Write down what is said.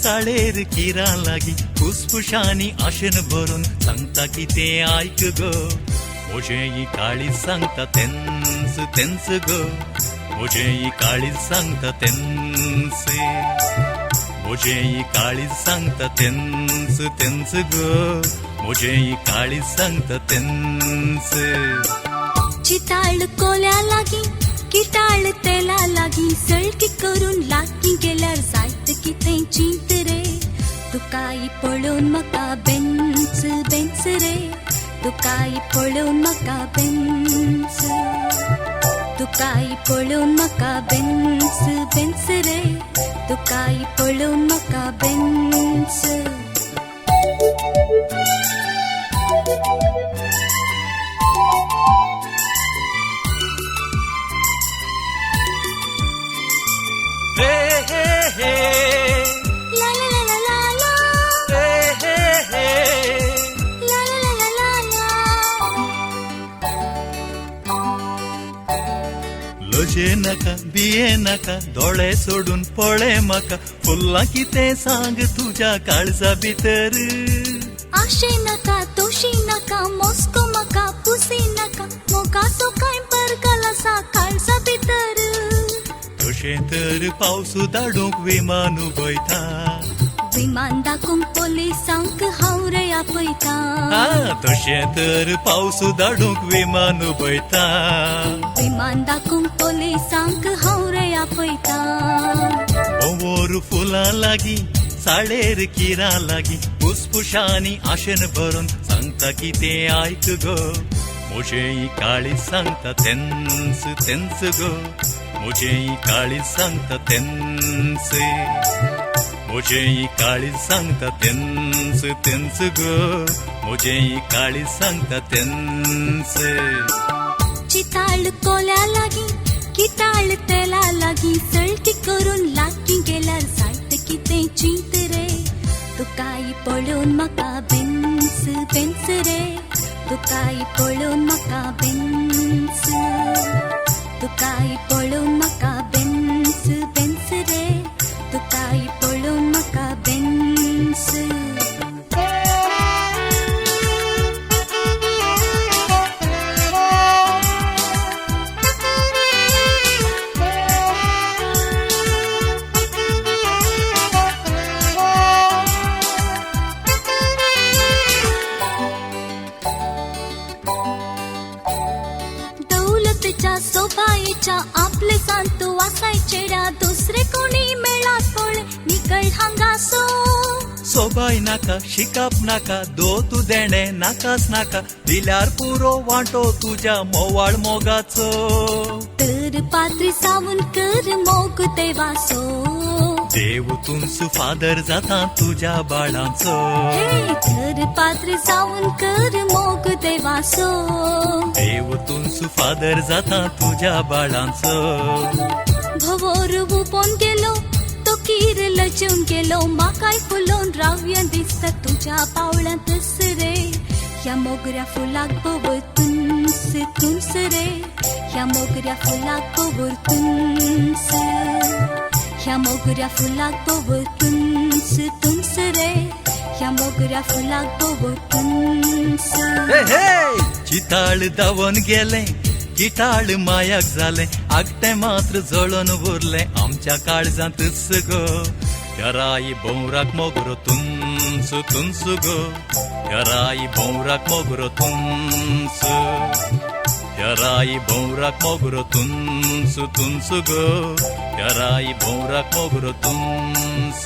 साळेर किरा लागी फुसफुशांनी आशेन भरून सांगता की ते ऐक गो म्हजे काळी सांगता तेंच तेंच गो म्हजे काळी सांगता तेंच म्हजे काळी सांगता तेंच तेंच गो म्हजे काळी सांगता तेंच चिताळ कोल्या लागी किटाळ तेला लागी सळकी करून लागी गेल्यार जायत कितें चिंत रे तुकाई पळोवन म्हाका बेंच बेंच रे तुकाई पळोवन म्हाका बेंच तुकाई पळोवन म्हाका बेंच बेंच रे तुकाई पळोवन म्हाका bench La la la la la la. La la la la la la. लजे नाका बिये नाका दोळे सोडून पळे म्हाका फुल्लां कितें सांग तुज्या काळजा भितर आशे नाका तोशी नाका मोस्को म्हाका पुसी नाका मोगाचो कांय बरगल आसा काळजा भितर तशें तर पावस धाडूंक विमान उबयता विमान दाखोवंक पोलिसांक हांव रे आपयता तशें तर पावस धाडूंक विमान उबयता विमान दाखोवंक पोलिसांक हांव रे आपयता ओवर फुलां लागी साळेर किरा लागी फुसफुशांनी आशेन भरून सांगता की ते ऐक गो म्हजे काळी सांगता तेंच तेंच गो म्हजे काळी सांगता तेंच म्हजे काळी सांगता तेंच तेंच गो म्हजे काळी सांगता तेंच चिताळ कोल्या लागी किटाळ तेला लागी सळकी करून लागी गेल्यार जायत कितें चिंत रे तुकाई पळोवन म्हाका बेंच बेंच रे तुकाई पळोवन म्हाका बेंच तुकाई पळोवन म्हाका बेंच बेंच रे तुकाई पळोवन म्हाका बेंच सोबायेच्या आपले सांत वासायचेड्या दुसरे कोणी मेळात पळय निकळ हांगासो सोबाय नाका शिकाप नाका दो तू देणे नाकाच नाका दिल्यार पुरो वांटो तुज्या मोवाळ मोगाचो तर पात्री सावून कर मोग देवासो देव तुमचो फादर जाता तुज्या बाळांचो हे तर पात्री सावून कर मोग देवासो देव तुमचो फादर जाता तुज्या बाळांचो भवोर उपोन गेलो तो कीर लजून गेलो म्हाकाय फुलोवन रावया दिसता तुज्या पावळ्यांतच रे ह्या मोगऱ्या फुलाक भोवर तुंस तुंस रे ह्या मोगऱ्या फुलाक भोवर तुंस ह्या मोगऱ्या फुलाक भोवर तुंस तुंस रे ह्या मोगऱ्या फुलाक भोवर तुंस चिताळ धांवन गेले किटाळ मायाक जाले आगटे मात्र जळोन उरले आमच्या काळजांतच गो याराई भोवराक मोगरो तुंस तुंस गो याराई भोवराक मोगरो तुंस याराई भोवराक मोगरो तुंस तुंस गो याराई भोवराक मोगरो तुंस